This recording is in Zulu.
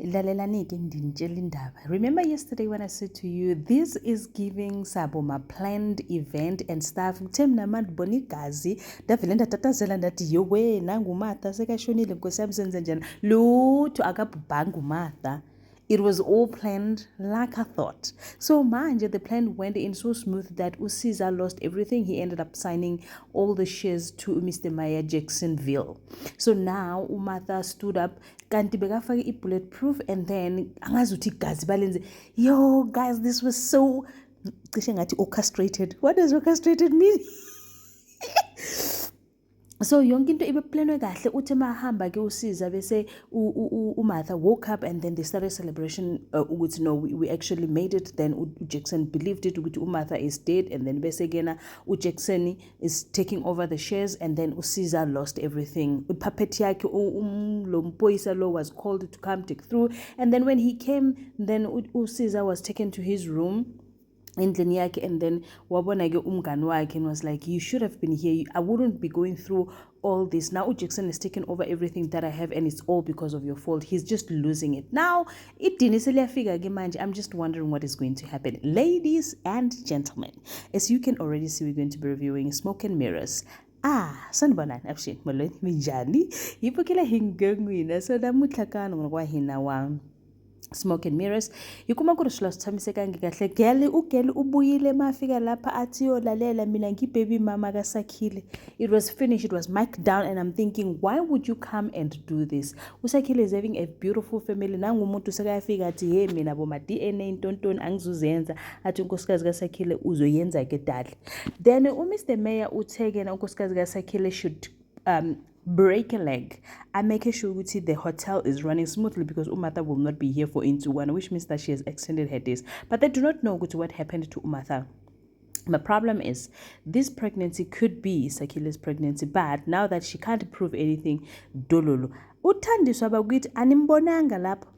Lalelani-ke ngitshela indaba. Remember yesterday when I said to you, this is giving Saboma planned event and stuff. Ngithe mina manje bona igazi ndavele ndatatazela ndathi yowe nanguMartha sekashonile Nkosi yami senze njani lutho akabhubhanga uMartha. It was all planned like I thought. So manje the plan went in so smooth that uSiza lost everything. He ended up signing all the shares to Mr. Maya Jacksonville. So now uMartha stood up kanti bekafake i-bulletproof and then angazi uthi igazi balenze. Yo guys, this was so cishe ngathi orchestrated. What does orchestrated mean? So yonke into ibeplanwe kahle uthe mahamba ke uSiza bese uMartha woke up and then they started celebration ukuthi no we actually made it. Then uJackson believed it ukuthi uMartha is dead and then bese kena uJackson is taking over the shares and then uSiza lost everything. Puppet yakhe lo mpoisa lo was called to come take through and then when he came then uSiza was taken to his room endlini yakhe and then wabona ke umngani wakhe and was like, you should have been here, I wouldn't be going through all this. Now uJackson has taken over everything that I have and it's all because of your fault. He's just losing it now. Idini seliyafika ke manje. I'm just wondering what is going to happen. Ladies and gentlemen, as you can already see, we're going to be reviewing Smoke and Mirrors. Sanibonani abushini molweni minjani yipokela hingengwina so namuhla kana ngokwa hina wami Smoke and Mirrors. Yikuma ku risula sithamiseka ngikahle gele ugele ubuyile mafika lapha athi yolalela mina ngibaby mama kaSakhile. It was finished, it was mic'd down and I'm thinking why would you come and do this? uSakhile is having a beautiful family nangumuntu sekayafika athi hey mina boma DNA intontoni angizuzenza athi unkosikazi kaSakhile uzoyenza ke dali. Then Mr. Mayor utheke na unkosikazi kaSakhile should break a leg. I make sure the hotel is running smoothly because Umartha will not be here for into one, which means that she has extended her days. But they do not know what happened to Umartha. My problem is this pregnancy could be Sakhile's pregnancy, but now that she can't prove anything, dololo. Uthandiswa bakuthi animbonanga lapho.